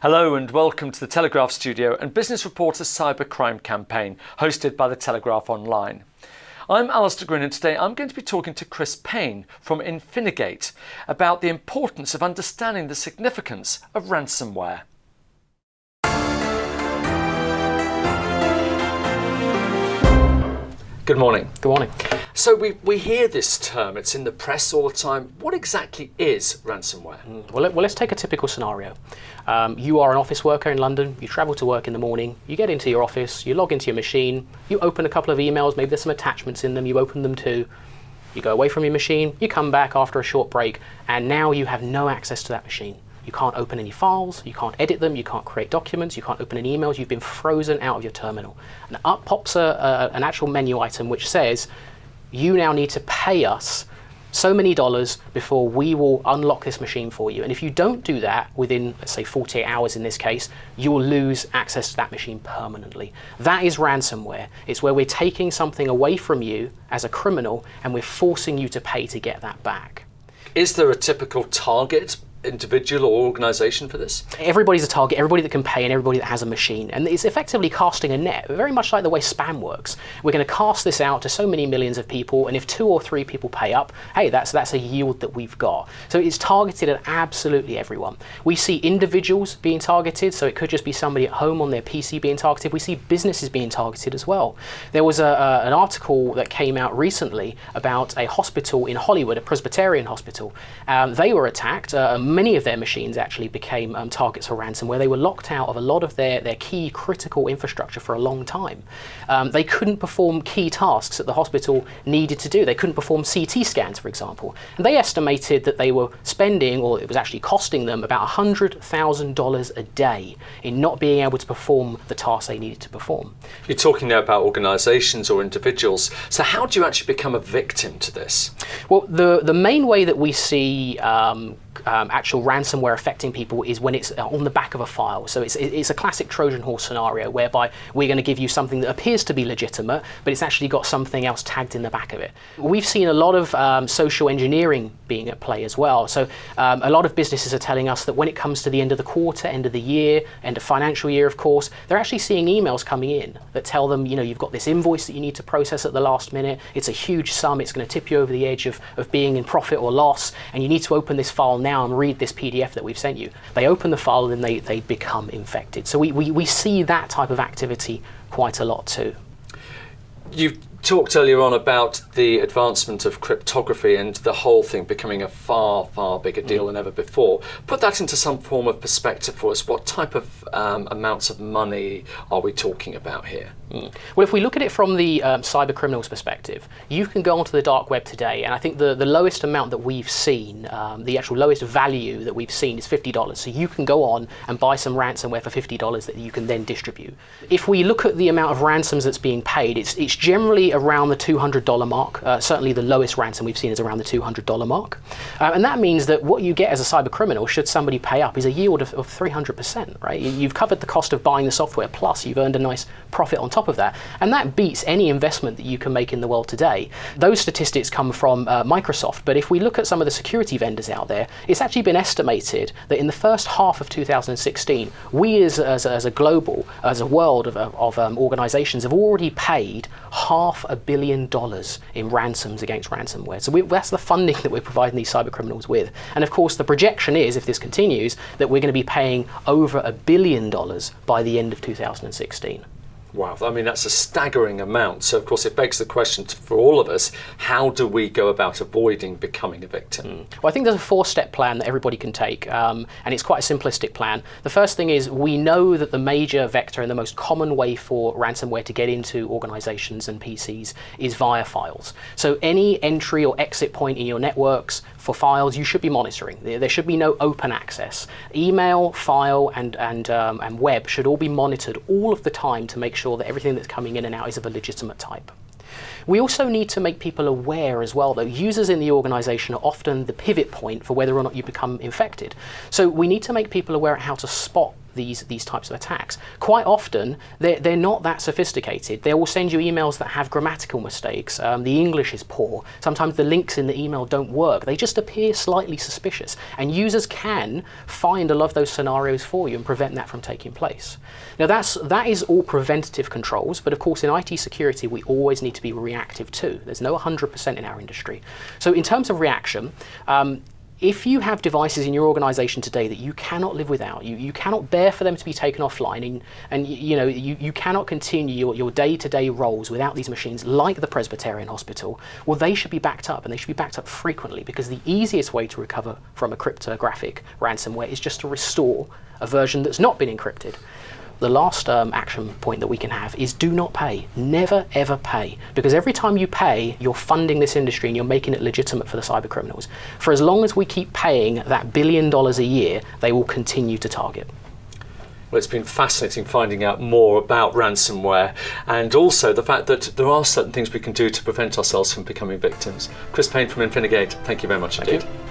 Hello and welcome to the Telegraph Studio and Business Reporter's cybercrime campaign, hosted by the Telegraph Online. I'm Alistair Gwynn and today I'm going to be talking to Chris Payne from Infinigate about the importance of understanding the significance of ransomware. Good morning. Good morning. So we hear this term, it's in the press all the time. What exactly is ransomware? Well, let's take a typical scenario. You are an office worker in London, you travel to work in the morning, you get into your office, you log into your machine, you open a couple of emails, maybe there's some attachments in them, you open them too, you go away from your machine, you come back after a short break, and now you have no access to that machine. You can't open any files, you can't edit them, you can't create documents, you can't open any emails, you've been frozen out of your terminal. And up pops an actual menu item which says, you now need to pay us so many dollars before we will unlock this machine for you. And if you don't do that within, let's say 48 hours in this case, you will lose access to that machine permanently. That is ransomware. It's where we're taking something away from you as a criminal and we're forcing you to pay to get that back. Is there a typical target individual or organisation for this? Everybody's a target, everybody that can pay and everybody that has a machine. And it's effectively casting a net, very much like the way spam works. We're going to cast this out to so many millions of people, and if 2 or 3 people pay up, hey, that's a yield that we've got. So it's targeted at absolutely everyone. We see individuals being targeted, so it could just be somebody at home on their PC being targeted. We see businesses being targeted as well. There was an article that came out recently about a hospital in Hollywood, a Presbyterian hospital. They were attacked. Many of their machines actually became targets for ransomware. They were locked out of a lot of their key critical infrastructure for a long time. They couldn't perform key tasks that the hospital needed to do. They couldn't perform CT scans, for example. And they estimated that they were spending, or it was actually costing them, about $100,000 a day in not being able to perform the tasks they needed to perform. You're talking now about organisations or individuals. So how do you actually become a victim to this? Well, the main way that we see actual ransomware affecting people is when it's on the back of a file. So it's a classic Trojan horse scenario whereby we're going to give you something that appears to be legitimate, but it's actually got something else tagged in the back of it. We've seen a lot of social engineering being at play as well. So a lot of businesses are telling us that when it comes to the end of the quarter, end of the year, end of financial year, of course, they're actually seeing emails coming in that tell them, you know, you've got this invoice that you need to process at the last minute. It's a huge sum. It's going to tip you over the edge of being in profit or loss, and you need to open this file now and read this PDF that we've sent you. They open the file and they become infected. So we see that type of activity quite a lot too. You talked earlier on about the advancement of cryptography and the whole thing becoming a far, far bigger deal than ever before. Put that into some form of perspective for us. What type of amounts of money are we talking about here? Well, if we look at it from the cyber criminal's perspective, you can go onto the dark web today, and I think the lowest amount that we've seen, the actual lowest value that we've seen is $50. So you can go on and buy some ransomware for $50 that you can then distribute. If we look at the amount of ransoms that's being paid, it's generally around the $200 mark. Certainly the lowest ransom we've seen is around the $200 mark. And that means that what you get as a cyber criminal, should somebody pay up, is a yield of 300%, right? You've covered the cost of buying the software, plus you've earned a nice profit on top of that. And that beats any investment that you can make in the world today. Those statistics come from Microsoft, but if we look at some of the security vendors out there, it's actually been estimated that in the first half of 2016, we as a world of organizations have already paid $500 million in ransoms against ransomware. So that's the funding that we're providing these cyber criminals with. And of course, the projection is, if this continues, that we're going to be paying over $1 billion by the end of 2016. Wow, I mean, that's a staggering amount. So, of course, it begs the question for all of us, how do we go about avoiding becoming a victim? Well, I think there's a 4-step plan that everybody can take, and it's quite a simplistic plan. The first thing is, we know that the major vector and the most common way for ransomware to get into organizations and PCs is via files. So any entry or exit point in your networks for files, you should be monitoring. There should be no open access. Email, file, and web should all be monitored all of the time to make sure that everything that's coming in and out is of a legitimate type. We also need to make people aware as well that users in the organization are often the pivot point for whether or not you become infected. So we need to make people aware of how to spot these types of attacks. Quite often, they're not that sophisticated. They will send you emails that have grammatical mistakes. The English is poor. Sometimes the links in the email don't work. They just appear slightly suspicious. And users can find a lot of those scenarios for you and prevent that from taking place. Now that is all preventative controls, but of course in IT security we always need to be reactive too. There's no 100% in our industry. So in terms of reaction, if you have devices in your organization today that you cannot live without, you cannot bear for them to be taken offline, and you cannot continue your day-to-day roles without these machines, like the Presbyterian Hospital, well, they should be backed up, and they should be backed up frequently, because the easiest way to recover from a cryptographic ransomware is just to restore a version that's not been encrypted. The last action point that we can have is do not pay. Never ever pay. Because every time you pay, you're funding this industry and you're making it legitimate for the cyber criminals. For as long as we keep paying that $1 billion a year, they will continue to target. Well, it's been fascinating finding out more about ransomware, and also the fact that there are certain things we can do to prevent ourselves from becoming victims. Chris Payne from Infinigate, thank you very much indeed. Thank you.